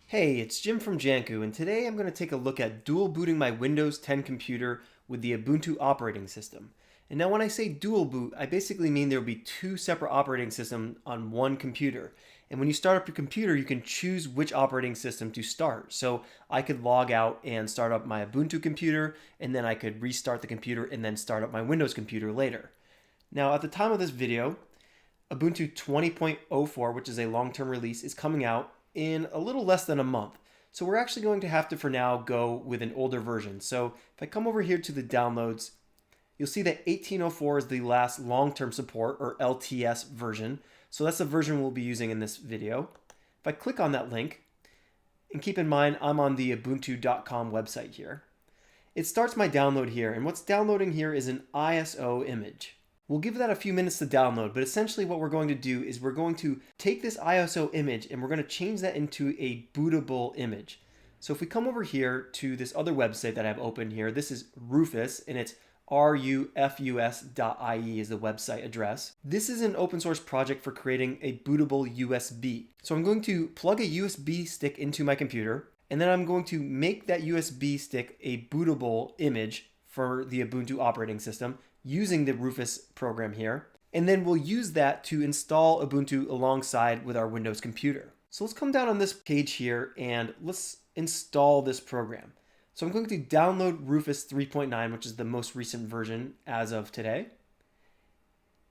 Hey, it's Jim from Janku, and today I'm going to take a look at dual booting my Windows 10 computer with the Ubuntu operating system. And now when I say dual boot, I basically mean there will be two separate operating systems on one computer. And when you start up your computer, you can choose which operating system to start. So I could log out and start up my Ubuntu computer, and then I could restart the computer and then start up my Windows computer later. Now at the time of this video, Ubuntu 20.04, which is a long-term release, is coming out in a little less than a month. So we're actually going to have to, for now, go with an older version. So if I come over here to the downloads, you'll see that 1804 is the last long-term support, or LTS version. So that's the version we'll be using in this video. If I click on that link, and keep in mind I'm on the ubuntu.com website here, it starts my download here, and what's downloading here is an ISO image. We'll give that a few minutes to download, but essentially what we're going to do is we're going to take this ISO image and we're going to change that into a bootable image. So if we come over here to this other website that I have open here, this is Rufus, and it's rufus.ie is the website address. This is an open source project for creating a bootable USB. So I'm going to plug a USB stick into my computer, and then I'm going to make that USB stick a bootable image for the Ubuntu operating system using the Rufus program here. And then we'll use that to install Ubuntu alongside with our Windows computer. So let's come down on this page here and let's install this program. So I'm going to download Rufus 3.9, which is the most recent version as of today.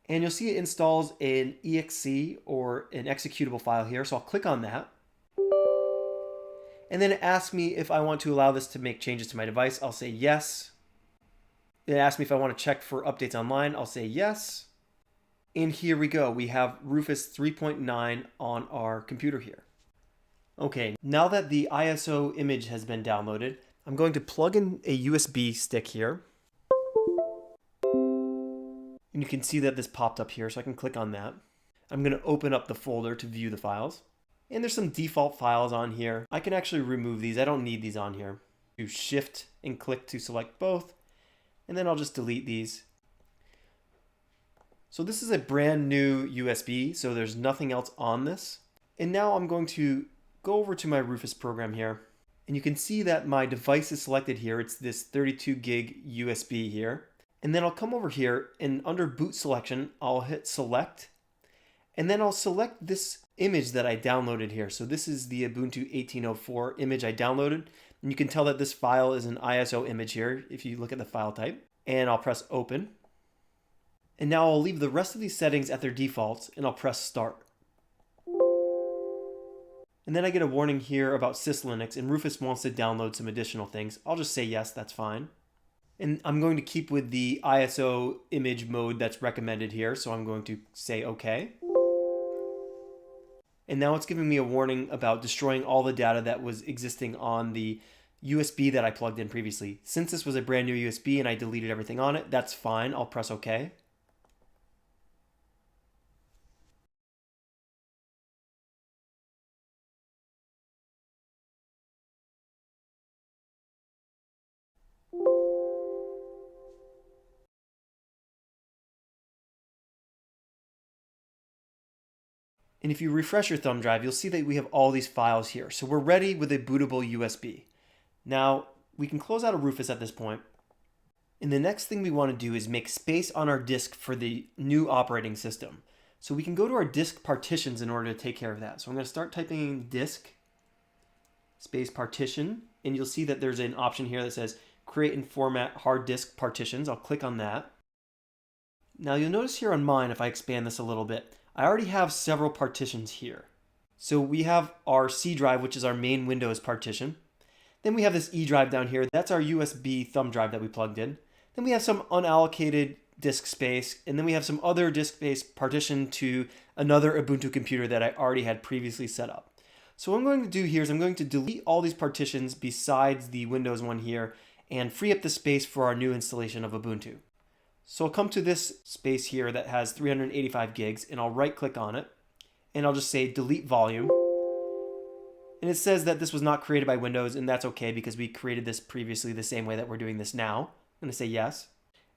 And you'll see it installs an exe or an executable file here. So I'll click on that. And then it asks me if I want to allow this to make changes to my device. I'll say yes. It asks me if I want to check for updates online. I'll say yes. And here we go. We have Rufus 3.9 on our computer here. Okay, now that the ISO image has been downloaded, I'm going to plug in a USB stick here. And you can see that this popped up here, so I can click on that. I'm going to open up the folder to view the files. And there's some default files on here. I can actually remove these. I don't need these on here. Do Shift and click to select both. And then I'll just delete these. So this is a brand new USB, so there's nothing else on this. And now I'm going to go over to my Rufus program here. And you can see that my device is selected here. It's this 32 gig USB here. And then I'll come over here and under boot selection, I'll hit select. And then I'll select this image that I downloaded here. So this is the Ubuntu 1804 image I downloaded. And you can tell that this file is an ISO image here if you look at the file type. And I'll press open. And now I'll leave the rest of these settings at their defaults and I'll press start. And then I get a warning here about syslinux and Rufus wants to download some additional things. I'll just say yes, that's fine. And I'm going to keep with the ISO image mode that's recommended here. So I'm going to say okay. And now it's giving me a warning about destroying all the data that was existing on the USB that I plugged in previously. Since this was a brand new USB and I deleted everything on it, that's fine. I'll press OK. And if you refresh your thumb drive, you'll see that we have all these files here. So we're ready with a bootable USB. Now, we can close out of Rufus at this point. And the next thing we want to do is make space on our disk for the new operating system. So we can go to our disk partitions in order to take care of that. So I'm going to start typing in disk space partition. And you'll see that there's an option here that says create and format hard disk partitions. I'll click on that. Now you'll notice here on mine, if I expand this a little bit, I already have several partitions here. So we have our C drive, which is our main Windows partition. Then we have this E drive down here. That's our USB thumb drive that we plugged in. Then we have some unallocated disk space. And then we have some other disk space partitioned to another Ubuntu computer that I already had previously set up. So what I'm going to do here is I'm going to delete all these partitions besides the Windows one here and free up the space for our new installation of Ubuntu. So I'll come to this space here that has 385 gigs and I'll right click on it and I'll just say delete volume. And it says that this was not created by Windows, and that's okay because we created this previously the same way that we're doing this now. I'm going to say yes.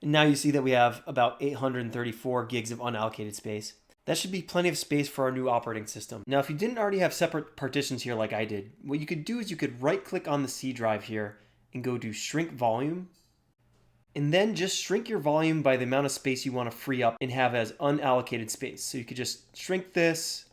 And now you see that we have about 834 gigs of unallocated space. That should be plenty of space for our new operating system. Now, if you didn't already have separate partitions here like I did, what you could do is you could right click on the C drive here and go to shrink volume, and then just shrink your volume by the amount of space you want to free up and have as unallocated space. So you could just shrink this.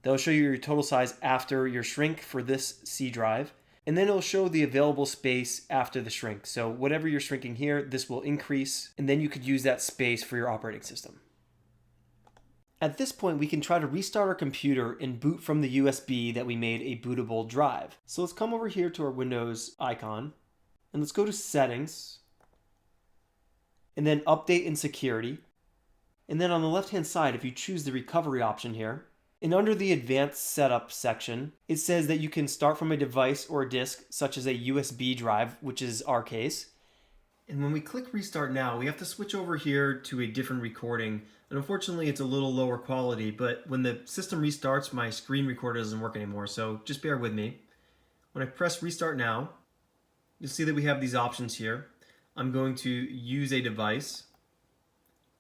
That'll show you your total size after your shrink for this C drive. And then it'll show the available space after the shrink. So whatever you're shrinking here, this will increase, and then you could use that space for your operating system. At this point, we can try to restart our computer and boot from the USB that we made a bootable drive. So let's come over here to our Windows icon, and let's go to Settings, and then Update and Security. And then on the left-hand side, if you choose the recovery option here, and under the Advanced Setup section, it says that you can start from a device or a disk, such as a USB drive, which is our case. And when we click Restart Now, we have to switch over here to a different recording. And unfortunately, it's a little lower quality, but when the system restarts, my screen recorder doesn't work anymore, so just bear with me. When I press Restart Now, you'll see that we have these options here. I'm going to use a device,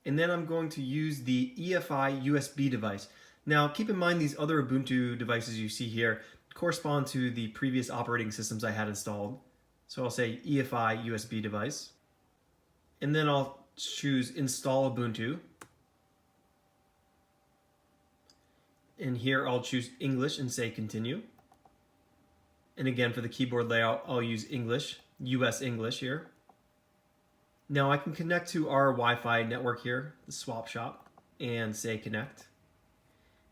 and then I'm going to use the EFI USB device. Now, keep in mind these other Ubuntu devices you see here correspond to the previous operating systems I had installed. So I'll say EFI USB device. And then I'll choose Install Ubuntu. And here I'll choose English and say Continue. And again, for the keyboard layout, I'll use English, US English here. Now I can connect to our Wi-Fi network here, the swap shop, and say Connect.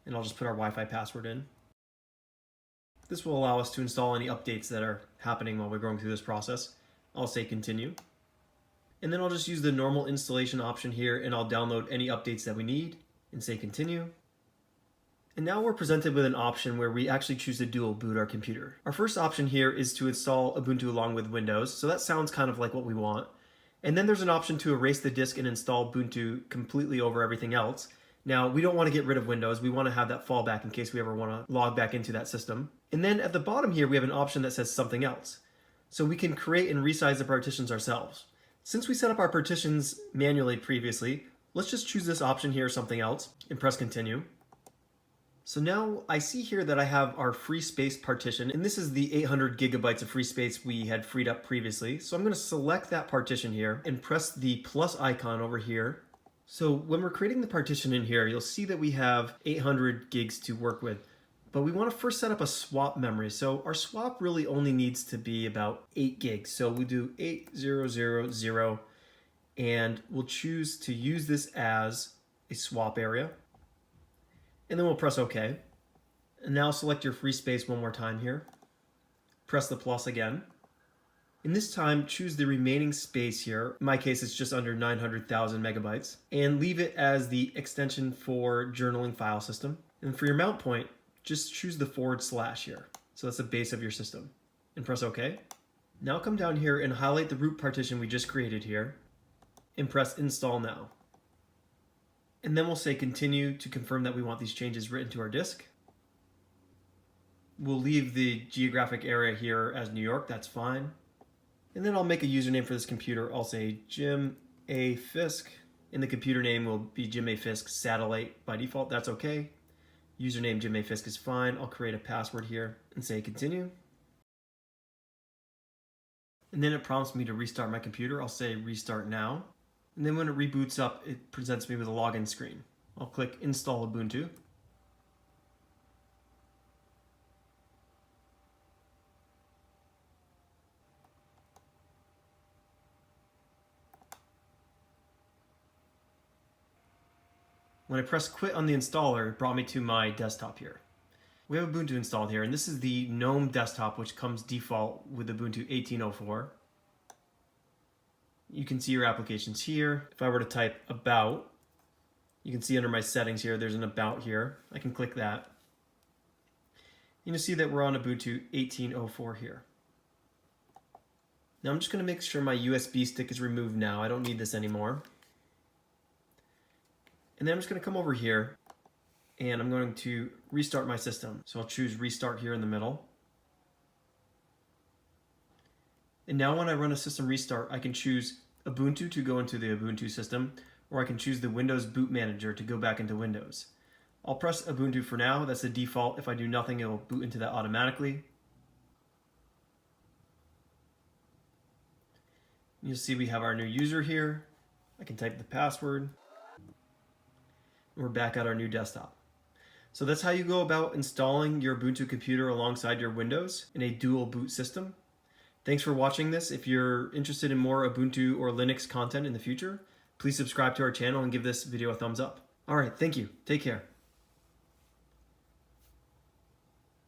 And I'll just put our Wi-Fi password in. This will allow us to install any updates that are happening while we're going through this process. I'll say Continue. And then I'll just use the normal installation option here, and I'll download any updates that we need and say Continue. And now we're presented with an option where we actually choose to dual boot our computer. Our first option here is to install Ubuntu along with Windows, so that sounds kind of like what we want. And then there's an option to erase the disk and install Ubuntu completely over everything else. Now, we don't want to get rid of Windows. We want to have that fallback in case we ever want to log back into that system. And then at the bottom here, we have an option that says something else. So we can create and resize the partitions ourselves. Since we set up our partitions manually previously, let's just choose this option here, something else, and press Continue. So now I see here that I have our free space partition, and this is the 800 gigabytes of free space we had freed up previously. So I'm going to select that partition here and press the plus icon over here. So when we're creating the partition in here, you'll see that we have 800 gigs to work with, but we want to first set up a swap memory. So our swap really only needs to be about 8 gigs. So we do 8000, and we'll choose to use this as a swap area. And then we'll press OK. And now select your free space one more time here. Press the plus again. And this time, choose the remaining space here. In my case, it's just under 900,000 megabytes. And leave it as the extension for journaling file system. And for your mount point, just choose the / here. So that's the base of your system. And press OK. Now come down here and highlight the root partition we just created here. And press Install Now. And then we'll say Continue to confirm that we want these changes written to our disk. We'll leave the geographic area here as New York, that's fine. And then I'll make a username for this computer. I'll say Jim A. Fisk, and the computer name will be Jim A. Fisk Satellite by default. That's okay. Username Jim A. Fisk is fine. I'll create a password here and say Continue. And then it prompts me to restart my computer. I'll say Restart Now. And then when it reboots up, it presents me with a login screen. I'll click Install Ubuntu. When I press quit on the installer, it brought me to my desktop here. We have Ubuntu installed here, and this is the Gnome desktop, which comes default with Ubuntu 18.04. You can see your applications here. If I were to type about, you can see under my settings here, there's an about here. I can click that. You'll see that we're on Ubuntu 18.04 here. Now I'm just going to make sure my USB stick is removed now. I don't need this anymore. And then I'm just going to come over here and I'm going to restart my system. So I'll choose Restart here in the middle. And now when I run a system restart, I can choose Ubuntu to go into the Ubuntu system, or I can choose the Windows Boot Manager to go back into Windows. I'll press Ubuntu for now. That's the default. If I do nothing, it will boot into that automatically. You'll see we have our new user here. I can type the password. We're back at our new desktop. So that's how you go about installing your Ubuntu computer alongside your Windows in a dual boot system. Thanks for watching this. If you're interested in more Ubuntu or Linux content in the future, please subscribe to our channel and give this video a thumbs up. All right, thank you. Take care.